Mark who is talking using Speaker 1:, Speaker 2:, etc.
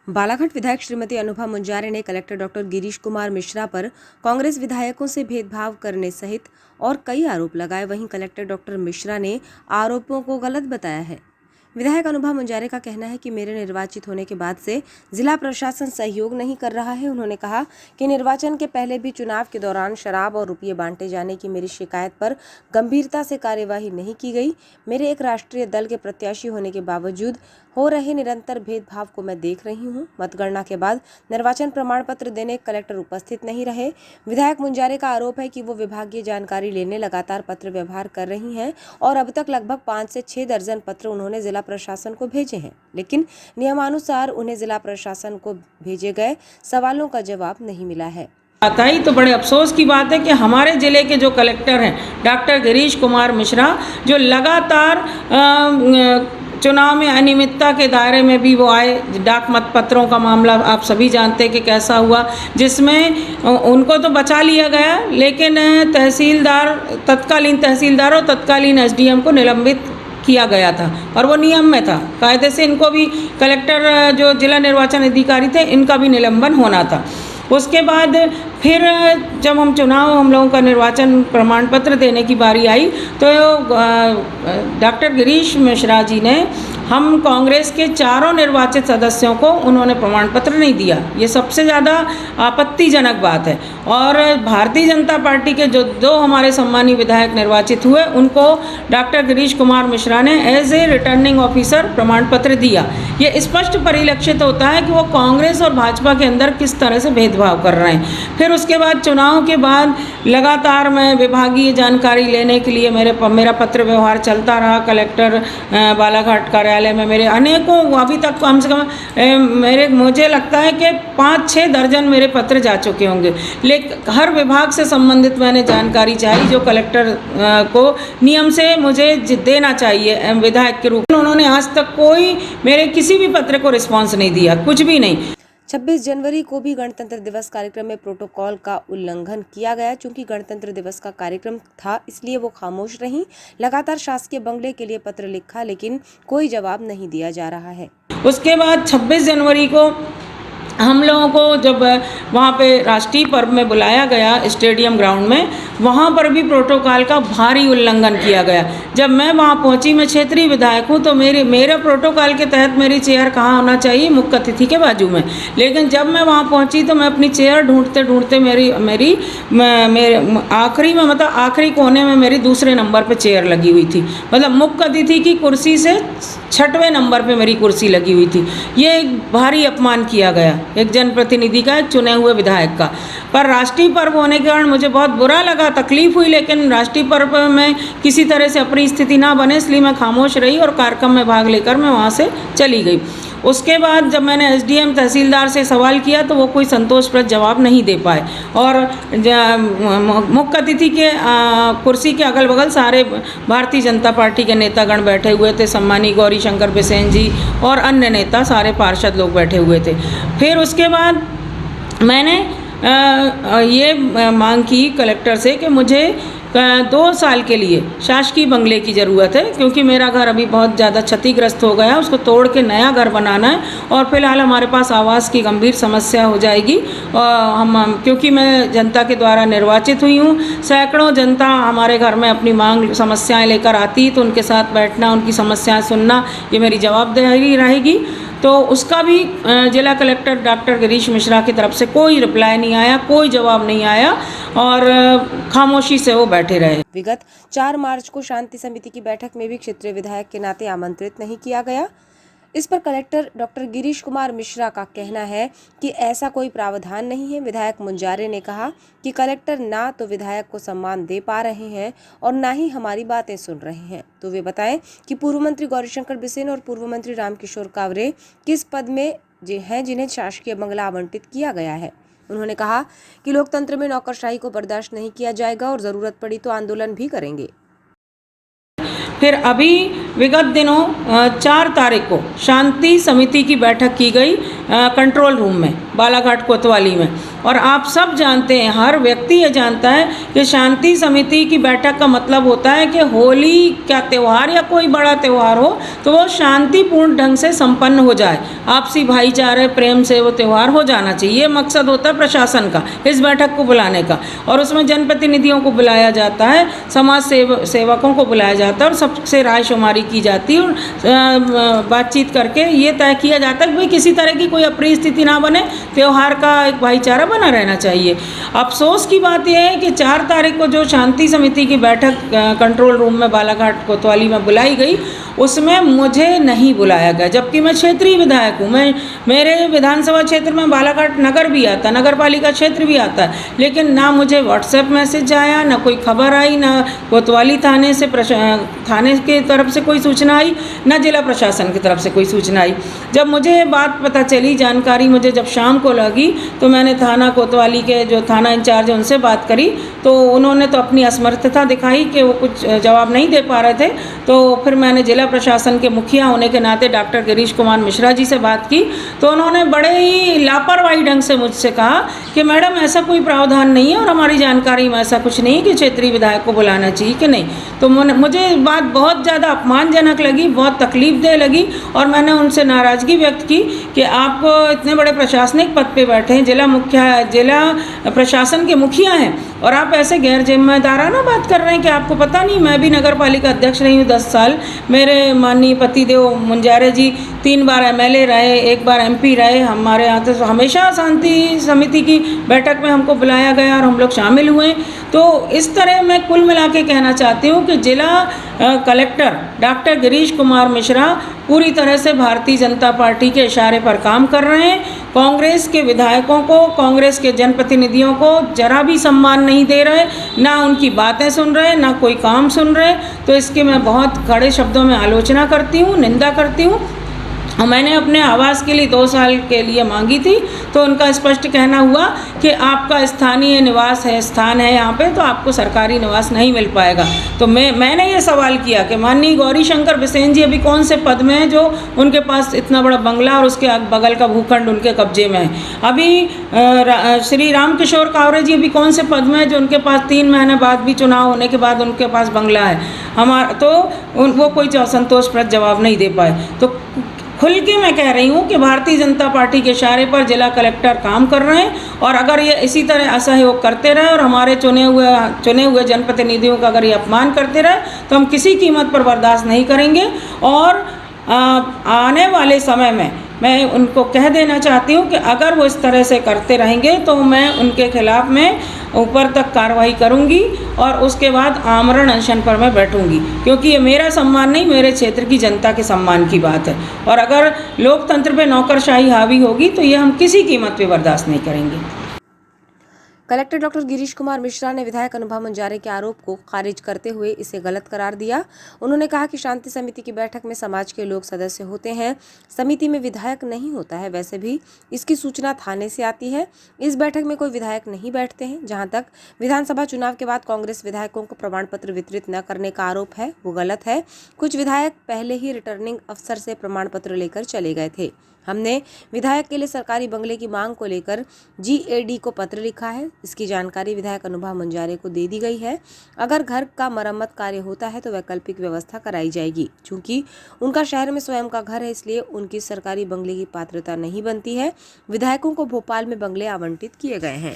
Speaker 1: बालाघाट विधायक श्रीमती अनुभा मुंजारे ने collector doctor Girish Kumar Mishra पर कांग्रेस विधायकों से भेदभाव करने सहित और कई आरोप लगाए। वहीं कलेक्टर डॉक्टर मिश्रा ने आरोपों को गलत बताया है। विधायक अनुभा मुंजारे का कहना है कि मेरे निर्वाचित होने के बाद से जिला प्रशासन सहयोग नहीं कर रहा है। उन्होंने कहा कि निर्वाचन के पहले भी चुनाव के दौरान शराब और रुपये बांटे जाने की मेरी शिकायत पर गंभीरता से कार्यवाही नहीं की गई। मेरे एक राष्ट्रीय दल के प्रत्याशी होने के बावजूद हो रहे निरंतर भेदभाव को मैं देख रही हूं। मतगणना के बाद निर्वाचन प्रमाण पत्र देने कलेक्टर उपस्थित नहीं रहे। विधायक मुंजारे का आरोप है कि वो विभागीय जानकारी लेने लगातार पत्र व्यवहार कर रही हैं और अब तक लगभग 5 से 6 दर्जन पत्र उन्होंने जिला प्रशासन को भेजे हैं, लेकिन नियमानुसार उन्हें जिला प्रशासन को भेजे गए सवालों का जवाब नहीं मिला है।
Speaker 2: आता ही तो बड़े अफसोस की बात है कि हमारे ज़िले के जो कलेक्टर हैं डॉक्टर गिरीश कुमार मिश्रा, जो लगातार चुनाव में अनियमितता के दायरे में भी वो आए। डाक मत पत्रों का मामला आप सभी जानते हैं कि कैसा हुआ, जिसमें उनको तो बचा लिया गया, लेकिन तत्कालीन तहसीलदार और तत्कालीन एसडीएम को निलंबित किया गया था और वो नियम में था। कायदे से इनको भी कलेक्टर जो जिला निर्वाचन अधिकारी थे इनका भी निलंबन होना था। उसके बाद फिर जब हम लोगों का निर्वाचन प्रमाण पत्र देने की बारी आई तो डॉक्टर गिरीश मिश्रा जी ने हम कांग्रेस के चारों निर्वाचित सदस्यों को उन्होंने प्रमाण पत्र नहीं दिया। ये सबसे ज़्यादा आपत्तिजनक बात है। और भारतीय जनता पार्टी के जो दो हमारे सम्मानीय विधायक निर्वाचित हुए उनको डॉक्टर गिरीश कुमार मिश्रा ने एज ए रिटर्निंग ऑफिसर प्रमाण पत्र दिया। ये स्पष्ट परिलक्षित होता है कि वो कांग्रेस और भाजपा के अंदर किस तरह से भेदभाव कर रहे हैं। फिर उसके बाद चुनाव के बाद लगातार मैं विभागीय जानकारी लेने के लिए मेरा पत्र व्यवहार चलता रहा। कलेक्टर बालाघाट कार्यालय में मेरे अनेकों, अभी तक कम से कम मुझे लगता है कि 5-6 दर्जन मेरे पत्र जा चुके होंगे। लेकिन हर विभाग से संबंधित मैंने जानकारी चाही जो कलेक्टर को नियम से मुझे देना चाहिए विधायक के रूप में। उन्होंने आज तक कोई मेरे किसी भी पत्र को रिस्पॉन्स नहीं दिया, कुछ भी नहीं।
Speaker 1: 26 जनवरी को भी गणतंत्र दिवस कार्यक्रम में प्रोटोकॉल का उल्लंघन किया गया। चूंकि गणतंत्र दिवस का कार्यक्रम था इसलिए वो खामोश रहीं। लगातार शासकीय बंगले के लिए पत्र लिखा लेकिन कोई जवाब नहीं दिया जा रहा है।
Speaker 2: उसके बाद 26 जनवरी को हम लोगों को जब वहाँ पे राष्ट्रीय पर्व में बुलाया गया स्टेडियम ग्राउंड में, वहाँ पर भी प्रोटोकॉल का भारी उल्लंघन किया गया। जब मैं वहाँ पहुँची, मैं क्षेत्रीय विधायक हूँ, तो मेरे प्रोटोकॉल के तहत मेरी चेयर कहाँ होना चाहिए, मुख्य अतिथि के बाजू में। लेकिन जब मैं वहाँ पहुँची तो मैं अपनी चेयर ढूंढते ढूंढते मेरे आखिरी में, मतलब आखिरी कोने में मेरी दूसरे नंबर पर चेयर लगी हुई थी। मतलब मुख्य अतिथि की कुर्सी से 6वें नंबर पे मेरी कुर्सी लगी हुई थी। ये एक भारी अपमान किया गया एक जनप्रतिनिधि का, एक चुने हुए विधायक का। पर राष्ट्रीय पर्व होने के कारण मुझे बहुत बुरा लगा, तकलीफ हुई, लेकिन राष्ट्रीय पर्व में किसी तरह से अपनी स्थिति ना बने इसलिए मैं खामोश रही और कार्यक्रम में भाग लेकर मैं वहाँ से चली गई। उसके बाद जब मैंने एसडीएम तहसीलदार से सवाल किया तो वो कोई संतोषप्रद जवाब नहीं दे पाए और मुख्य अतिथि के कुर्सी के अगल बगल सारे भारतीय जनता पार्टी के नेतागण बैठे हुए थे। सम्मानीय गौरी शंकर बिसेन जी और अन्य नेता, सारे पार्षद लोग बैठे हुए थे। फिर उसके बाद मैंने ये मांग की कलेक्टर से कि मुझे 2 साल के लिए शासकीय बंगले की ज़रूरत है, क्योंकि मेरा घर अभी बहुत ज़्यादा क्षतिग्रस्त हो गया, उसको तोड़ के नया घर बनाना है और फिलहाल हमारे पास आवास की गंभीर समस्या हो जाएगी। और क्योंकि मैं जनता के द्वारा निर्वाचित हुई हूँ, सैकड़ों जनता हमारे घर में अपनी मांग समस्याएं लेकर आती, तो उनके साथ बैठना, उनकी समस्याएं सुनना, ये मेरी जवाबदेही रहेगी। तो उसका भी जिला कलेक्टर डॉक्टर गिरीश मिश्रा की तरफ से कोई रिप्लाई नहीं आया, कोई जवाब नहीं आया और खामोशी से वो बैठे रहे।
Speaker 1: विगत 4 मार्च को शांति समिति की बैठक में भी क्षेत्रीय विधायक के नाते आमंत्रित नहीं किया गया। इस पर कलेक्टर डॉक्टर गिरीश कुमार मिश्रा का कहना है कि ऐसा कोई प्रावधान नहीं है। विधायक मुंजारे ने कहा कि कलेक्टर ना तो विधायक को सम्मान दे पा रहे हैं और ना ही हमारी बातें सुन रहे हैं। तो वे बताएं कि पूर्व मंत्री गौरीशंकर बिसेन और पूर्व मंत्री रामकिशोर कावरे किस पद में हैं जिन्हें शासकीय बंगला आवंटित किया गया है। उन्होंने कहा कि लोकतंत्र में नौकरशाही को बर्दाश्त नहीं किया जाएगा और ज़रूरत पड़ी तो आंदोलन भी करेंगे।
Speaker 2: फिर अभी विगत दिनों 4 तारीख को शांति समिति की बैठक की गई। कंट्रोल रूम में, बालाघाट कोतवाली में। और आप सब जानते हैं, हर व्यक्ति ये जानता है कि शांति समिति की बैठक का मतलब होता है कि होली का त्यौहार या कोई बड़ा त्यौहार हो तो वो शांतिपूर्ण ढंग से संपन्न हो जाए, आपसी भाईचारे प्रेम से वो त्यौहार हो जाना चाहिए। ये मकसद होता है प्रशासन का इस बैठक को बुलाने का। और उसमें जनप्रतिनिधियों को बुलाया जाता है, समाज सेवकों को बुलाया जाता है और सबसे रायशुमारी की जाती है और बातचीत करके ये तय किया जाता है कि भाई किसी तरह की कोई अप्रिय स्थिति ना बने, त्यौहार का एक भाईचारा बना रहना चाहिए। अफसोस की बात यह है कि 4 तारीख को जो शांति समिति की बैठक कंट्रोल रूम में बालाघाट कोतवाली में बुलाई गई, उसमें मुझे नहीं बुलाया गया, जबकि मैं क्षेत्रीय विधायक हूँ। मेरे विधानसभा क्षेत्र में बालाघाट नगर भी आता, नगर पालिका क्षेत्र भी आता है, लेकिन ना मुझे व्हाट्सएप मैसेज आया, ना कोई खबर आई, ना कोतवाली थाने की तरफ से कोई सूचना आई, ना जिला प्रशासन की तरफ से कोई सूचना आई। जब मुझे ये बात पता चली, जानकारी मुझे जब शाम को लगी, तो मैंने थाना कोतवाली के जो थाना इंचार्ज है उनसे बात करी, तो उन्होंने तो अपनी असमर्थता दिखाई कि वो कुछ जवाब नहीं दे पा रहे थे। तो फिर मैंने जिला प्रशासन के मुखिया होने के नाते डॉक्टर गिरीश कुमार मिश्रा जी से बात की, तो उन्होंने बड़े ही लापरवाही ढंग से मुझसे कहा कि मैडम ऐसा कोई प्रावधान नहीं है और हमारी जानकारी में ऐसा कुछ नहीं कि क्षेत्रीय विधायक को बुलाना चाहिए कि नहीं। तो मुझे बात बहुत ज़्यादा अपमानजनक लगी, बहुत तकलीफदेह लगी और मैंने उनसे नाराज़गी व्यक्त की कि आप इतने बड़े प्रशासनिक पद पे बैठे हैं, जिला प्रशासन के मुखिया हैं, और आप ऐसे गैर जिम्मेदाराना बात कर रहे हैं कि आपको पता नहीं। मैं भी नगर पालिका अध्यक्ष रही हूँ 10 साल। मेरे माननीय पतिदेव मुंजारे जी 3 बार MLA रहे, 1 बार MP रहे। हमारे यहाँ तो हमेशा शांति समिति की बैठक में हमको बुलाया गया और हम लोग शामिल हुए। तो इस तरह मैं कुल मिला के कहना चाहती हूँ कि जिला कलेक्टर डॉक्टर गिरीश कुमार मिश्रा पूरी तरह से भारतीय जनता पार्टी के इशारे पर काम कर रहे हैं। कांग्रेस के विधायकों को, कांग्रेस के जनप्रतिनिधियों को जरा भी सम्मान नहीं दे रहे, ना उनकी बातें सुन रहे, ना कोई काम सुन रहे। तो इसकी मैं बहुत कड़े शब्दों में आलोचना करती हूँ, निंदा करती हूँ। और मैंने अपने आवास के लिए 2 साल के लिए मांगी थी, तो उनका स्पष्ट कहना हुआ कि आपका स्थानीय निवास है, स्थान है यहाँ पे, तो आपको सरकारी निवास नहीं मिल पाएगा। तो मैंने ये सवाल किया कि माननीय गौरी शंकर बिसेन जी अभी कौन से पद में हैं जो उनके पास इतना बड़ा बंगला और उसके बगल का भूखंड उनके कब्जे में है। अभी श्री रामकिशोर कावरे जी अभी कौन से पद में है जो उनके पास 3 महीने बाद भी चुनाव होने के बाद उनके पास बंगला है। तो वो कोई संतोषप्रद जवाब नहीं दे पाए। तो खुल के मैं कह रही हूँ कि भारतीय जनता पार्टी के इशारे पर जिला कलेक्टर काम कर रहे हैं, और अगर ये इसी तरह असहयोग करते रहे और हमारे चुने हुए जनप्रतिनिधियों का अगर ये अपमान करते रहे तो हम किसी कीमत पर बर्दाश्त नहीं करेंगे। और आने वाले समय में मैं उनको कह देना चाहती हूँ कि अगर वो इस तरह से करते रहेंगे तो मैं उनके खिलाफ़ में ऊपर तक कार्रवाई करूँगी और उसके बाद आमरण अनशन पर मैं बैठूँगी, क्योंकि ये मेरा सम्मान नहीं, मेरे क्षेत्र की जनता के सम्मान की बात है। और अगर लोकतंत्र पे नौकरशाही हावी होगी तो ये हम किसी कीमत पे बर्दाश्त नहीं करेंगे।
Speaker 1: कलेक्टर डॉक्टर गिरीश कुमार मिश्रा ने विधायक अनुभव मुंजारे के आरोप को खारिज करते हुए इसे गलत करार दिया। उन्होंने कहा कि शांति समिति की बैठक में समाज के लोग सदस्य होते हैं, समिति में विधायक नहीं होता है। वैसे भी इसकी सूचना थाने से आती है। इस बैठक में कोई विधायक नहीं बैठते हैं। जहां तक विधानसभा चुनाव के बाद कांग्रेस विधायकों को प्रमाण पत्र वितरित न करने का आरोप है, वो गलत है। कुछ विधायक पहले ही रिटर्निंग अफसर से प्रमाण पत्र लेकर चले गए थे। हमने विधायक के लिए सरकारी बंगले की मांग को लेकर GAD को पत्र लिखा है। इसकी जानकारी विधायक अनुभव मुंजारे को दे दी गई है। अगर घर का मरम्मत कार्य होता है तो वैकल्पिक व्यवस्था कराई जाएगी। चूंकि उनका शहर में स्वयं का घर है, इसलिए उनकी सरकारी बंगले की पात्रता नहीं बनती है। विधायकों को भोपाल में बंगले आवंटित किए गए हैं।